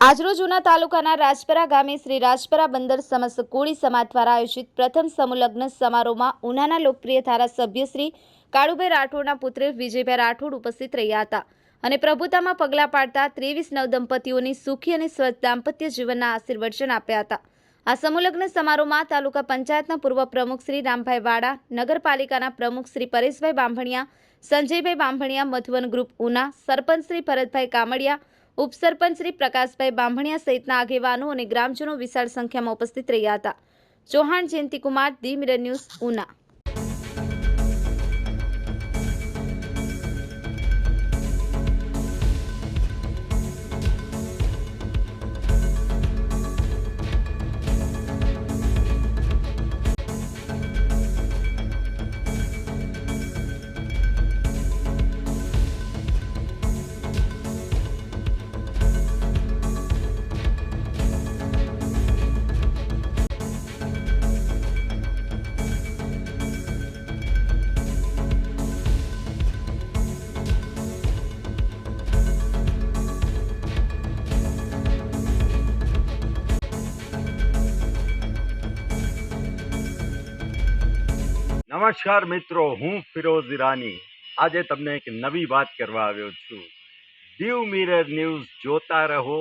આજરોજ ઉના તાલુકાના રાજપરા ગામે શ્રી રાજપરા બંદર સમસ્ત કોળી સમાજ દ્વારા આયોજિત પ્રથમ સમૂહલગ્ન સમારોહમાં ઉનાના લોકપ્રિય ધારાસભ્ય શ્રી કાળુભાઈ રાઠોડના પુત્ર વિજયભાઈ રાઠોડ ઉપસ્થિત રહ્યા હતા અને પ્રભુતામાં પગલાં પાડતા 23 નવદંપતીઓની સુખી અને સ્વસ્થ દાંપત્ય જીવનના આશીર્વચન આપ્યા હતા। આ સમૂહલગ્ન સમારોહમાં તાલુકા પંચાયતના પૂર્વ પ્રમુખ શ્રી રામભાઈ વાડા, નગરપાલિકાના પ્રમુખ શ્રી પરેશભાઈ બાંભણિયા, સંજયભાઈ બાંભણિયા, મધુવન ગ્રુપ ઉના, સરપંચ શ્રી ભરતભાઈ કામડિયા, ઉપસરપંચ શ્રી પ્રકાશભાઈ બાંભણિયા સહિતના આગેવાનો અને ગ્રામજનો વિશાળ સંખ્યામાં ઉપસ્થિત રહ્યા હતા। Chauhan Jayantikumar, the mirror news, Una. નમસ્કાર મિત્રો, હું ફિરોઝ ઈરાની આજે તમને એક નવી વાત કરવા આવ્યો છું। દીવ મિરર ન્યૂઝ જોતા રહો,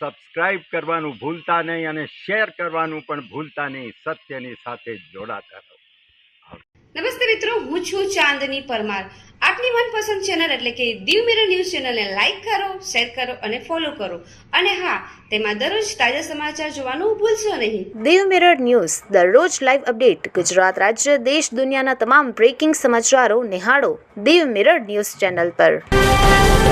સબસ્ક્રાઇબ કરવાનું ભૂલતા નહીં અને શેર કરવાનું પણ ભૂલતા નહીં। સત્યની સાથે જોડાતા રહો। નમસ્તે મિત્રો, હું છું ચાંદની પરમાર। આપની મનપસંદ ચેનલ એટલે કે દીવ મિરર ન્યૂઝ ચેનલને લાઈક કરો, શેર કરો અને ફોલો કરો અને હા, તેમાં દરરોજ તાજા સમાચાર જોવાનું ભૂલશો નહીં। દીવ મિરર ન્યૂઝ દરરોજ લાઈવ અપડેટ, ગુજરાત રાજ્ય, દેશ, દુનિયાના તમામ બ્રેકિંગ સમાચારો નિહાળો દીવ મિરર ન્યૂઝ ચેનલ પર।